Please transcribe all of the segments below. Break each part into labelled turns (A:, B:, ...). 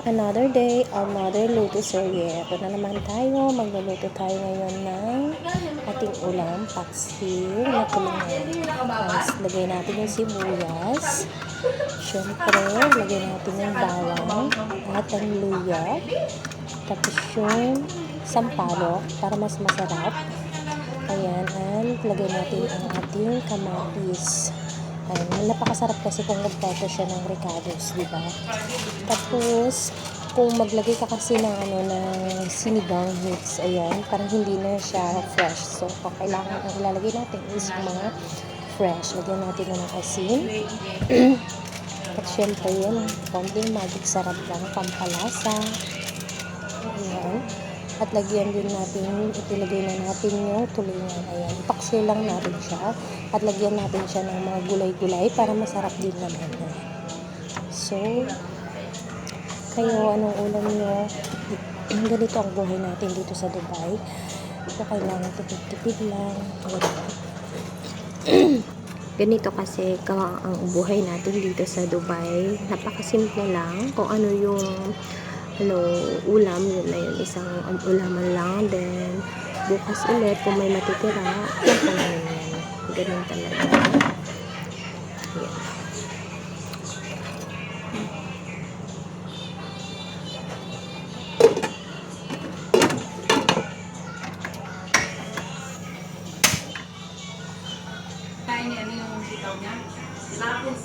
A: Another day, another luto serye. Ito na naman tayo. Magluluto tayo ngayon ng ating ulam, paksiw na tulungan. Tapos, lagay natin yung sibuyas. Siyempre, lagay natin yung bawang at ang luya. Tapos yung sampalok para mas masarap. Ayan, and lagay natin ang ating kamatis. Ayan, napakasarap kasi kung magpoto siya ng ricados, di ba? Tapos, kung maglagay ka kasi ng ng sinigang mix, ayan, parang hindi na siya fresh. So, kailangan ang ilalagay natin is yung mga fresh. Lagyan natin na ng asin. At syempre yun, konting magic sarap lang, pampalasa. Ayan. At lagyan din natin, itilagay na natin yung tulungan. Ayan, ipaksiw lang natin siya. At lagyan natin siya ng mga gulay-gulay para masarap din naman. So, kayo, anong ulam nyo? Ganito ang buhay natin dito sa Dubai. So, kailangan tipid-tipid lang. Ganito kasi ang buhay natin dito sa Dubai. Napakasimple lang. Kung ano yung ulam, yun na yun. Isang ulaman lang. Then, bukas ulit, kung may matitira, yan pa lang yan. Ganun talaga. Yan.
B: Kain niya, ano yung sitaw niya? Lapis.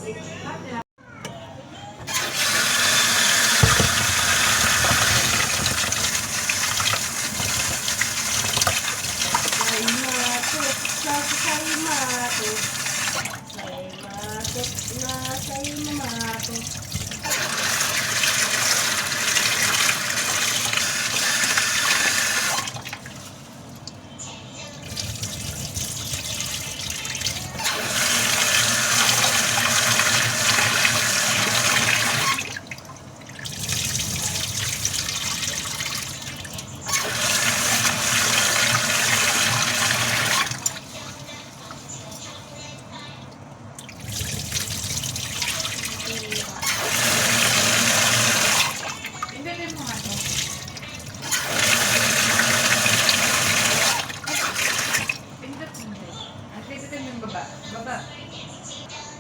B: Baba.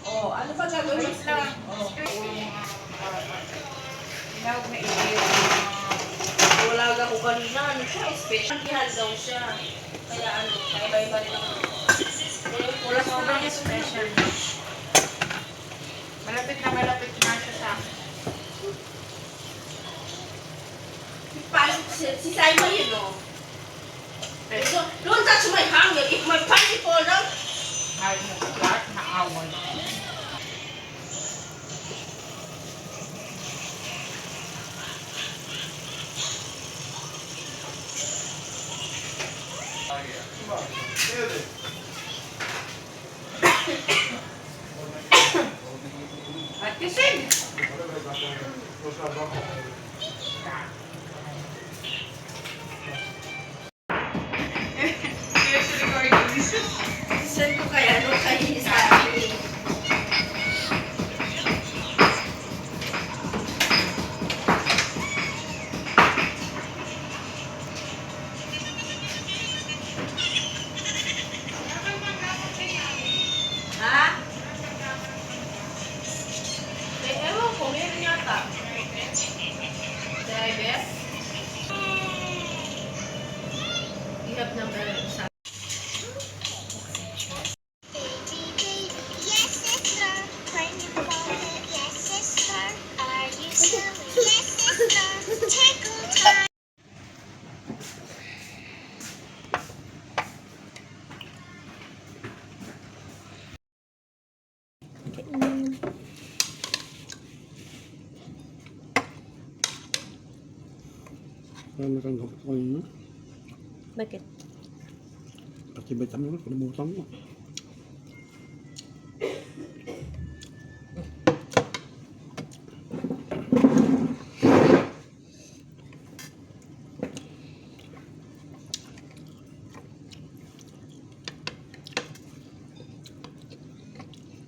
B: Oh, ano ba gagawin mo lang? Oh. Tinawag na i-iyo. Wala ko kanina. Ano siya? Special. Kihal daw siya. Kaya kaya iba-iba rin ako. Wala sobrang special. Malapit na siya sa akin. Si Simon yun, no? Don't touch my hand. If my panty fall down, ay, lahat na awal. At kisig! Saan ko kaya nung kayo sa akin? Ha? Ewan ko, meron yata. Driver? Ihap na ba sa
C: Marami kang kapit ko yun.
A: Bakit?
C: Pati vitamin ko, kalimutan mo.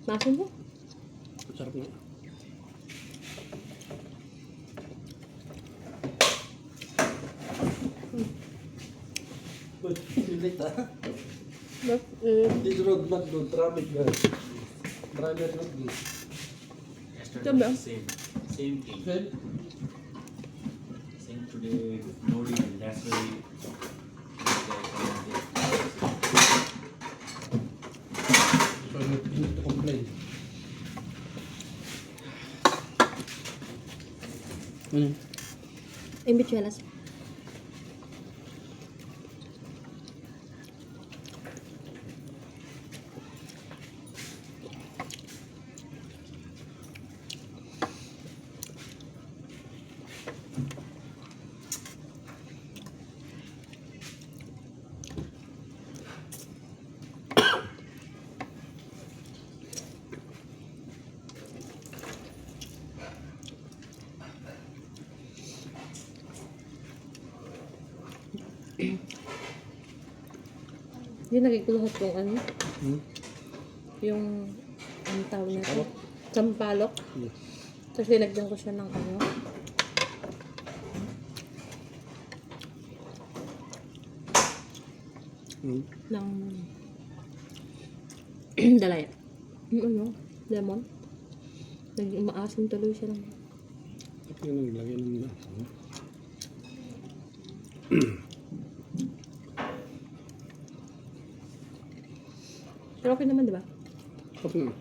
A: Masin mo?
C: Sarap nga. Pilit ah.
A: That's it.
C: This road not good. Traffic guys. Driver not good.
A: Diba?
D: Same. Same thing.
C: Okay.
D: Same today. No deal. That's why.
C: So you need to complain. Ano?
A: Imbichuelas. Yung nagiguluhot kong ano,
C: Hmm?
A: yung ang tawag na ito, sampalok.
C: Yeah.
A: Tapos nilagyan ko siya ng ano,
C: Hmm?
A: ng dalaya. Yung ano, lemon. Naging maasim tuloy siya ng
C: At yun ang lagay ng nasa.
A: pero okay naman, di ba?
C: Okay na.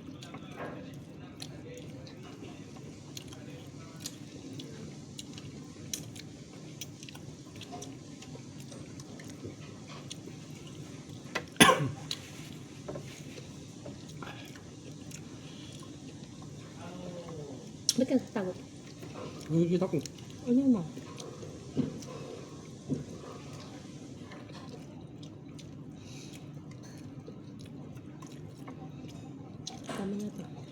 A: Ba't ka natatakot?
C: Nakikita ko.
A: Ano mo? Tama na ito.